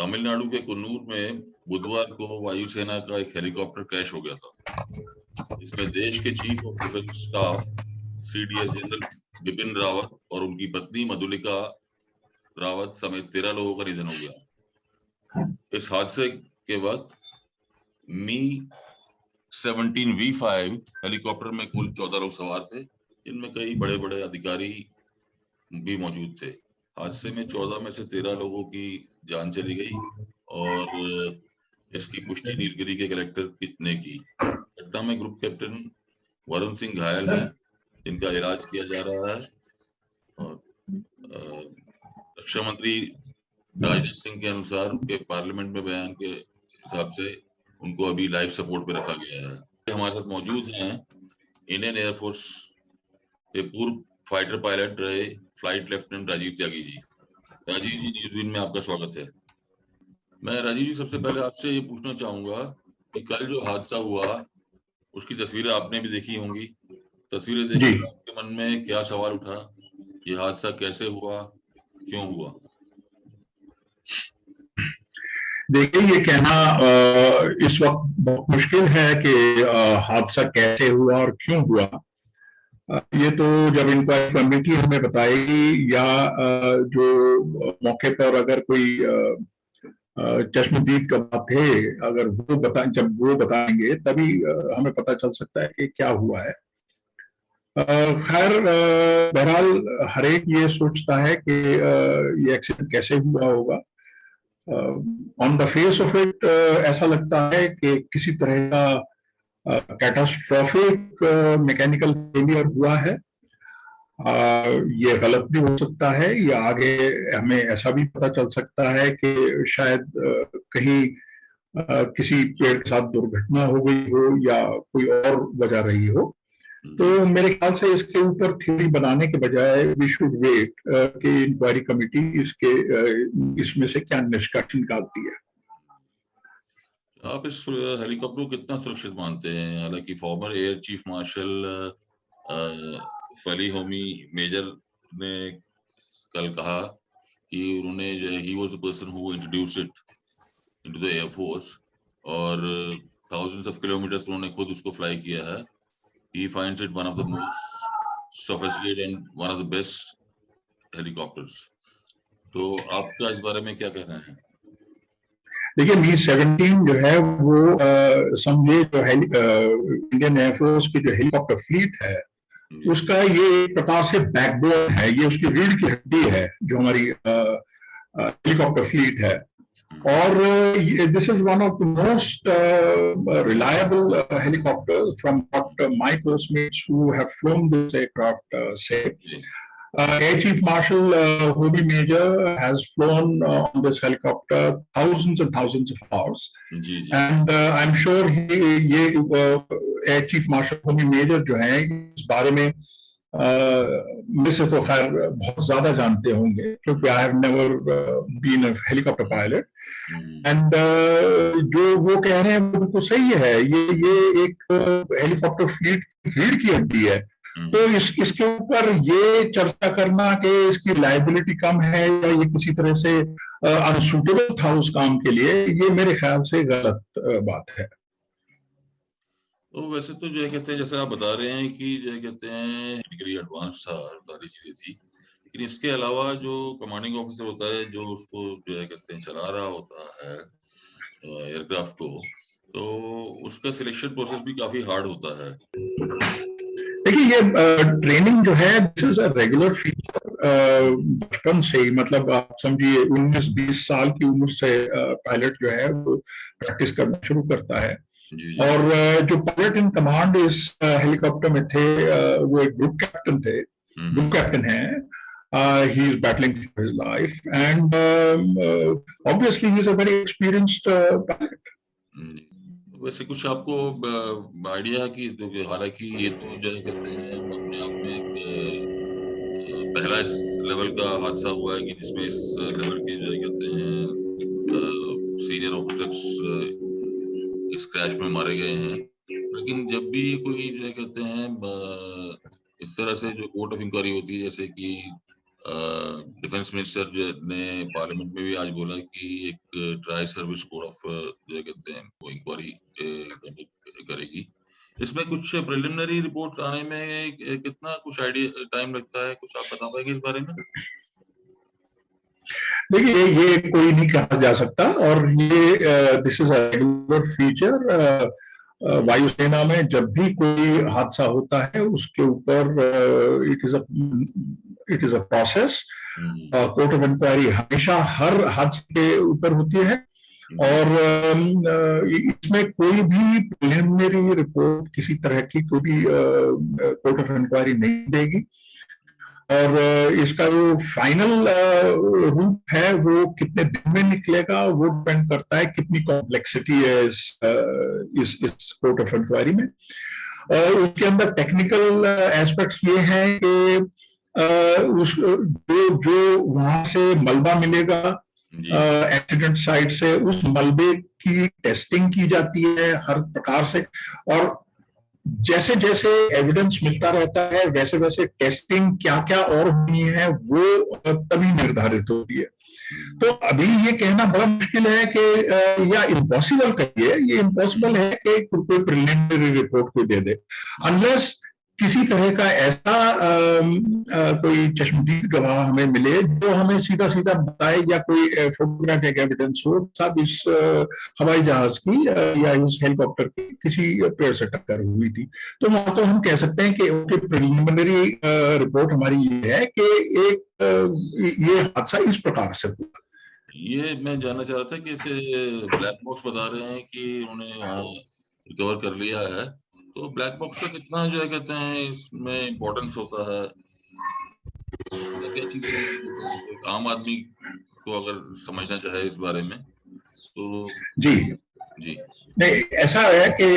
तमिलनाडु के कुन्नूर में बुधवार को वायुसेना का एक हेलीकॉप्टर क्रैश हो गया था। इसमें देश के chief of defence staff CDS general Bipin Rawat और उनकी पत्नी मधुलिका रावत समेत 13 लोगों का निधन हो गया। इस हादसे के वक्त मी 17V5 हेलीकॉप्टर में कुल 14 लोग सवार थे, जिनमें कई बड़े बड़े अधिकारी भी मौजूद थे। हादसे में 14 में से 13 लोगों की जान चली गई और इसकी पुष्टि नीलगिरी के कलेक्टर ने की। घटना में ग्रुप कैप्टन वरुण सिंह घायल हैं, जिनका इलाज किया जा रहा है। और रक्षा मंत्री राजनाथ सिंह के अनुसार उनके पार्लियामेंट में बयान के हिसाब से उनको अभी लाइफ सपोर्ट पे रखा गया है। हमारे साथ मौजूद हैं इंडियन एयरफोर्स के पूर्व फाइटर पायलट रहे फ्लाइट लेफ्टिनेंट राजीव त्यागी जी। राजीव जी, न्यूज़विन में आपका स्वागत है। मैं राजीव जी सबसे पहले आपसे ये पूछना चाहूंगा कि कल जो हादसा हुआ उसकी तस्वीरें आपने भी देखी होंगी। तस्वीरें देखकर आपके मन में क्या सवाल उठा? ये हादसा कैसे हुआ, क्यों हुआ? देखिए, ये कहना इस वक्त बहुत मुश्किल है कि हादसा कैसे हुआ और क्यों हुआ। ये तो जब इंक्वायरी कमेटी हमें बताएगी या जो मौके पर अगर कोई चश्मदीद का बात थे, अगर वो जब वो बताएंगे तभी हमें पता चल सकता है कि क्या हुआ है। खैर, बहरहाल हर एक ये सोचता है कि ये एक्सीडेंट कैसे हुआ होगा। On the face of it ऐसा लगता है कि किसी तरह का कैटास्ट्रॉफिक मैकेनिकल फेलियर हुआ है। ये गलत भी हो सकता है या आगे हमें ऐसा भी पता चल सकता है कि शायद कहीं किसी पेड़ के साथ दुर्घटना हो गई हो या कोई और वजह रही हो। तो मेरे ख्याल से इसके ऊपर थ्योरी बनाने के बजाय वी शुड वेट कि इंक्वायरी कमेटी इसमें से क्या निष्कर्ष निकालती है। आप इस हेलीकॉप्टर को कितना सुरक्षित मानते हैं? हालांकि फॉर्मर एयर चीफ मार्शल फली होमी मेजर ने कल कहा कि उन्होंने he was the person who introduced it into the air force और thousands ऑफ किलोमीटर्स उन्होंने खुद उसको फ्लाई किया है। He finds it one of the most sophisticated and one of the best helicopters. तो आपका इस बारे में क्या कहना है? देखिए, मी-17 जो है वो समझे जो इंडियन एयरफोर्स की जो हेलीकॉप्टर फ्लीट है उसका ये एक प्रकार से बैकबोन है, ये उसकी रीढ़ की हड्डी है जो हमारी हेलीकॉप्टर फ्लीट है। और this is one of the most reliable helicopters from what my classmates who have flown this aircraft say. Air Chief Marshal Homi Major has flown on this helicopter thousands and thousands of hours. And I'm sure ये Air Chief Marshal Homi Major जो है इस बारे में मुझे से तो खैर बहुत ज्यादा जानते होंगे क्योंकि I have never been a helicopter pilot. And जो वो कह रहे हैं वो बिल्कुल सही है। ये एक हेलीकॉप्टर फ्लीट रीढ़ की हड्डी है। तो इसके ऊपर ये चर्चा करना कि इसकी लायबिलिटी कम है या ये किसी तरह से अनसूटेबल था उस काम के लिए, ये मेरे ख्याल से गलत बात है। तो वैसे तो जो है कहते हैं, जैसे आप बता रहे हैं कि जो है कहते हैं टेक्निकली एडवांस था, सारी चीजें थी, लेकिन इसके अलावा जो कमांडिंग ऑफिसर होता है जो उसको जो है कहते हैं चला रहा होता है एयरक्राफ्ट को, तो उसका सिलेक्शन प्रोसेस भी काफी हार्ड होता है। देखिए, ये ट्रेनिंग जो है this is a regular feature बचपन से ही, मतलब आप समझिए 19-20 साल की उम्र से पायलट जो है वो प्रैक्टिस करना शुरू करता है। और जो पायलट इन कमांड इस हेलीकॉप्टर में थे वो एक ग्रुप कैप्टन थे, ग्रुप कैप्टन है। He is battling for his life and obviously he is a very experienced pilot. वैसे कुछ आपको आइडिया है कि हालांकि ये तो जो है कहते हैं अपने आप में एक पहला इस लेवल का हादसा हुआ है कि जिसमें इस लेवल के जो है कहते हैं सीनियर ऑफिसर्स इस क्रैश में मारे गए हैं, लेकिन जब भी कोई जो है कहते हैं इस तरह से जो कोर्ट ऑफ इंक्वायरी होती है, जैसे कि डिफेंस मिनिस्टर ने पार्लियामेंट में भी आज बोला कि एक ट्राई सर्विस कोड ऑफ जो कहते हैं वो इंक्वायरी करेगी। इसमें कुछ प्रिलिमिनरी रिपोर्ट आने में कितना कुछ आइडिया टाइम लगता है, कुछ आप बता पाएंगे इस बारे में? देखिए, ये कोई नहीं कहा जा सकता, और ये this is a regular feature. वायुसेना में जब भी कोई हादसा होता है उसके ऊपर it is a process. Court of inquiry हमेशा हर हादसे के ऊपर होती है, और इसमें कोई भी प्रिलिमिनरी रिपोर्ट किसी तरह की कोई भी कोर्ट ऑफ इंक्वायरी नहीं देगी, और इसका जो फाइनल रूप है वो कितने दिन में निकलेगा वो डिपेंड करता है कितनी कॉम्प्लेक्सिटी है इस कोर्ट ऑफ इंक्वायरी में। और उसके अंदर टेक्निकल एस्पेक्ट्स ये हैं कि उस जो वहां से मलबा मिलेगा एक्सीडेंट साइट से, उस मलबे की टेस्टिंग की जाती है हर प्रकार से, और जैसे जैसे एविडेंस मिलता रहता है वैसे वैसे टेस्टिंग क्या क्या और होनी है वो तभी निर्धारित होती है। तो अभी ये कहना बड़ा मुश्किल है कि या इम्पॉसिबल कहिए, ये इम्पॉसिबल है कि कोई प्रिलिमिनरी रिपोर्ट कोई दे दे, अनलेस किसी तरह का ऐसा कोई चश्मदीद गवाह हमें मिले जो हमें सीधा सीधा बताए, या कोई फोटोग्राफिक एविडेंस हो साहब इस हवाई जहाज की या इस हेलीकॉप्टर की किसी पेड़ से टक्कर हुई थी, तो वहां तो हम कह सकते हैं कि उनकी प्रिलिमिनरी रिपोर्ट हमारी ये है कि ये हादसा इस प्रकार से हुआ। ये मैं जानना चाह रहा था कि इसे ब्लैक बॉक्स बता रहे हैं कि उन्होंने वहाँ रिकवर कर लिया है, तो ब्लैक बॉक्स का कितना जो है कहते हैं इसमें इम्पोर्टेंस होता है, क्या चीजें एक आम आदमी को अगर समझना चाहे इस बारे में तो? जी जी नहीं, ऐसा है कि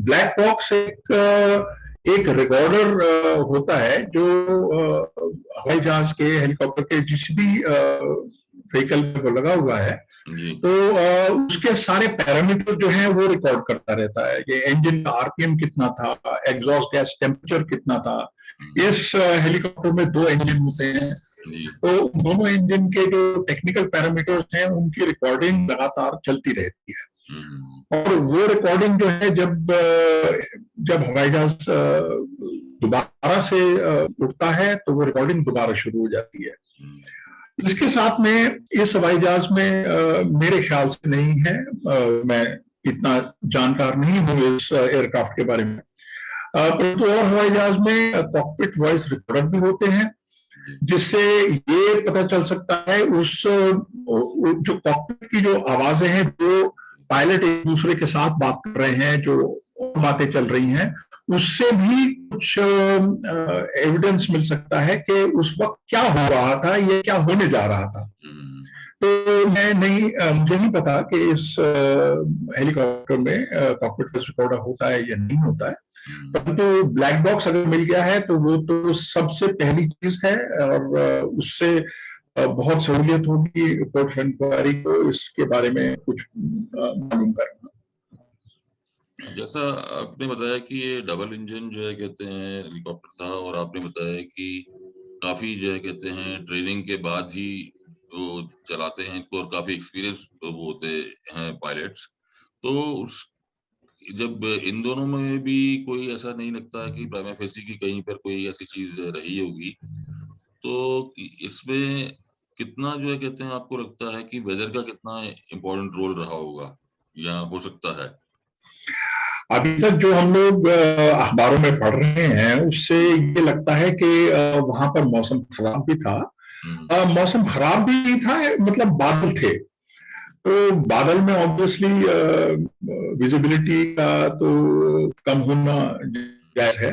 ब्लैक बॉक्स एक रिकॉर्डर होता है जो हवाई जहाज के, हेलीकॉप्टर के, जिस भी व्हीकल पे लगा हुआ है, तो उसके सारे पैरामीटर जो हैं वो रिकॉर्ड करता रहता है। ये इंजन का आरपीएम कितना था, एग्जॉस्ट गैस टेम्परेचर कितना था। इस हेलीकॉप्टर में 2 इंजन होते हैं, तो दोनों इंजन के जो टेक्निकल पैरामीटर्स हैं उनकी रिकॉर्डिंग लगातार चलती रहती है, और वो रिकॉर्डिंग जो है जब हवाई जहाज दोबारा से उड़ता है तो वो रिकॉर्डिंग दोबारा शुरू हो जाती है। इसके साथ में इस हवाई जहाज में मेरे ख्याल से नहीं है, मैं इतना जानकार नहीं हूँ इस एयरक्राफ्ट के बारे में, परंतु और हवाई जहाज में कॉकपिट वॉइस रिकॉर्डर भी होते हैं, जिससे ये पता चल सकता है उस जो कॉकपिट की जो आवाजें हैं, जो पायलट एक दूसरे के साथ बात कर रहे हैं, जो बातें चल रही हैं, उससे भी कुछ एविडेंस मिल सकता है कि उस वक्त क्या हो रहा था, ये क्या होने जा रहा था। तो मुझे नहीं पता कि इस हेलीकॉप्टर में कॉकपिट वॉइस रिकॉर्डर होता है या नहीं होता है, परंतु ब्लैक बॉक्स अगर मिल गया है तो वो तो सबसे पहली चीज है, और उससे बहुत सहूलियत होगी कोर्ट ऑफ इंक्वायरी को इसके बारे में कुछ मालूम करना। जैसा आपने बताया कि ये डबल इंजन जो है कहते हैं हेलीकॉप्टर था, और आपने बताया कि काफी जो है कहते हैं ट्रेनिंग के बाद ही वो चलाते हैं इनको, और काफी एक्सपीरियंस वो होते हैं पायलट्स, तो उस जब इन दोनों में भी कोई ऐसा नहीं लगता कि प्राइमा फेसी की कहीं पर कोई ऐसी चीज रही होगी, तो इसमें कितना जो है कहते हैं आपको लगता है कि वेदर का कितना इम्पोर्टेंट रोल रहा होगा या हो सकता है? अभी तक जो हम लोग अखबारों में पढ़ रहे हैं उससे ये लगता है कि वहां पर मौसम खराब भी था। मौसम खराब भी नहीं था, मतलब बादल थे, तो बादल में ऑब्वियसली विजिबिलिटी का तो कम होना जायज है,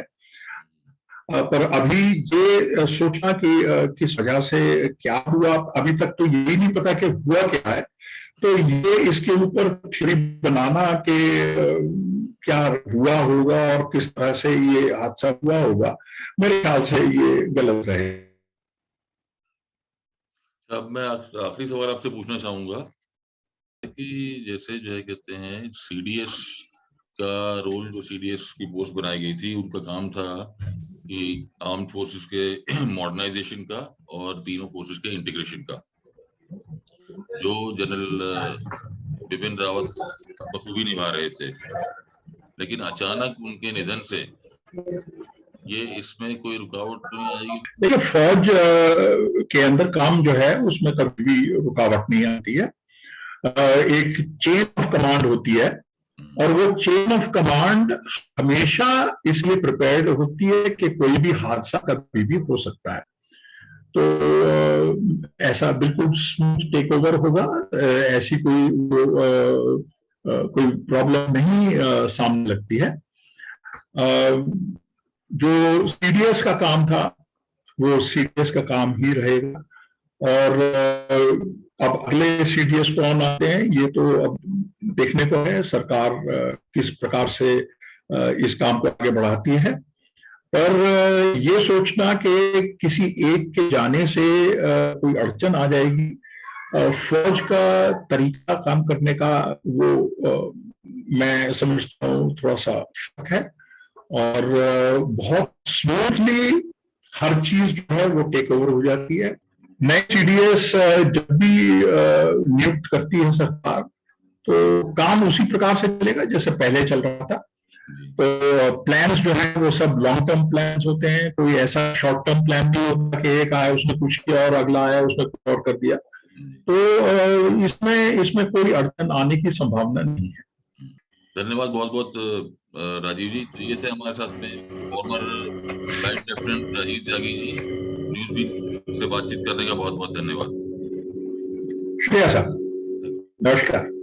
पर अभी ये सोचना कि किस वजह से क्या हुआ, अभी तक तो यही नहीं पता कि हुआ क्या है, तो ये इसके ऊपर थ्योरी बनाना कि क्या हुआ होगा और किस तरह से ये हादसा हुआ होगा, मेरे ख्याल से ये गलत रहे। अब मैं आखिरी सवाल आपसे पूछना चाहूंगा कि जैसे जो है कहते हैं सीडीएस का रोल, जो सीडीएस की पोस्ट बनाई गई थी, उनका काम था कि आर्म्ड फोर्सेस के मॉडर्नाइजेशन का और तीनों फोर्सेस के इंटीग्रेशन का, जो जनरल बिपिन रावत बखूबी निभा रहे थे। लेकिन अचानक उनके निधन से ये इसमें कोई रुकावट नहीं आएगी? देखिए, फौज के अंदर काम जो है उसमें कभी भी रुकावट नहीं आती है। एक चेन ऑफ कमांड होती है और वो चेन ऑफ कमांड हमेशा इसलिए प्रिपेयर्ड होती है कि कोई भी हादसा कभी भी हो सकता है। तो ऐसा बिल्कुल स्मूथ टेक ओवर होगा, ऐसी कोई प्रॉब्लम नहीं सामने लगती है। जो सीडीएस का काम था वो सीडीएस का काम ही रहेगा, और अब अगले सीडीएस कौन आते हैं ये तो अब देखने को है, सरकार किस प्रकार से इस काम को आगे बढ़ाती है। पर ये सोचना कि किसी एक के जाने से कोई अड़चन आ जाएगी, फौज का तरीका काम करने का वो मैं समझता हूँ थोड़ा सा शक है, और बहुत स्मूथली हर चीज जो है वो टेक ओवर हो जाती है। नए सीडीएस जब भी नियुक्त करती है सरकार, तो काम उसी प्रकार से चलेगा जैसे पहले चल रहा था। तो प्लान्स जो है वो सब लॉन्ग टर्म प्लान्स होते हैं, कोई ऐसा शॉर्ट टर्म प्लान नहीं होता कि एक आया उसने कुछ किया और अगला आया उसने कुछ और कर दिया। तो इसमें कोई अड़चन आने की संभावना नहीं है। धन्यवाद बहुत बहुत राजीव जी। तो ये थे हमारे साथ में farmer flight lieutenant Rajiv Tyagi ji. न्यूज़बीन से बातचीत करने का बहुत बहुत धन्यवाद। शुक्रिया साहब, नमस्कार।